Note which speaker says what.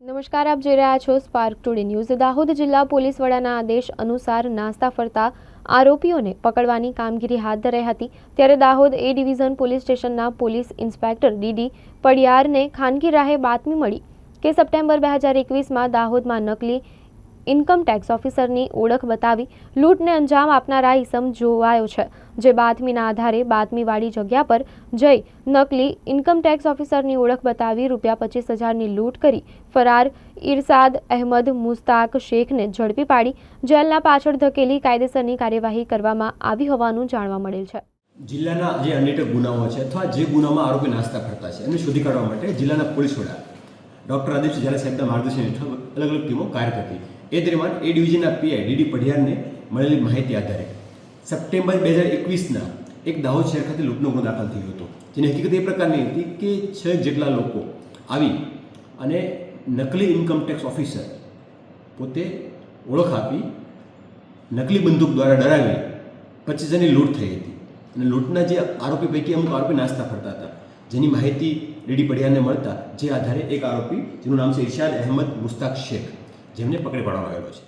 Speaker 1: નમસ્કાર, આપ જોઈ રહ્યા છો સ્પાર્ક ટુડે ન્યૂઝ। દાહોદ જિલ્લા પોલીસ વડાના આદેશ અનુસાર નાસ્તા ફરતા આરોપીઓને પકડવાની કામગીરી હાથ ધરાઈ હતી। ત્યારે દાહોદ એ ડિવિઝન પોલીસ સ્ટેશનના પોલીસ ઇન્સ્પેક્ટર ડીડી પડિયારને ખાનગી રાહે બાતમી મળી કે સપ્ટેમ્બર 2021માં દાહોદમાં નકલી ઇન્કમ ટેક્સ ઓફિસરની ઓળખ બતાવી લૂંટને અંજામ આપનારા ઇસમ જોવાયો છે। જે બાતમીના આધારે બાતમીવાળી જગ્યા પર જઈ નકલી ઇન્કમ ટેક્સ ઓફિસરની ઓળખ બતાવી ₹25,000ની લૂંટ કરી ફરાર ઇરશાદ અહેમદ મુસ્તાક શેખને ઝડપી પાડી જેલના પાછળ ધકેલી કાયદેસરની કાર્યવાહી કરવામાં આવી હોવાનું જાણવા મળેલ છે।
Speaker 2: જિલ્લાના જે અનેક ગુનાઓ છે અથવા જે ગુનામાં આરોપી નાસ્તા ફરતા છે એને શોધી કાઢવા માટે જિલ્લાના પોલીસ વડા ડૉક્ટર આદિત્ય ઝાલા સાહેબના માર્ગદર્શન હેઠળ અલગ અલગ ટીમો કાર્યરત હતી। એ દરમિયાન એ ડિવિઝનના પીઆઈ ડીડી પડિયારને મળેલી માહિતી આધારે સપ્ટેમ્બર 2021ના એક દાહોદ શહેર ખાતે લૂંટનો ગુનો દાખલ થયો હતો, જેની હકીકત એ પ્રકારની હતી કે 6 જેટલા લોકો આવી અને નકલી ઇન્કમ ટેક્સ ઓફિસર પોતે ઓળખ આપી નકલી બંદૂક દ્વારા ડરાવી 25,000ની લૂંટ થઈ હતી અને લૂંટના જે આરોપી પૈકી અમુક આરોપી નાસ્તા ફરતા હતા, જેની માહિતી ડીડી પડિયારને મળતા જે આધારે એક આરોપી જેનું નામ છે ઇરશાદ અહેમદ મુસ્તાક શેખ, જેમને પકડી પાડવામાં આવેલો છે।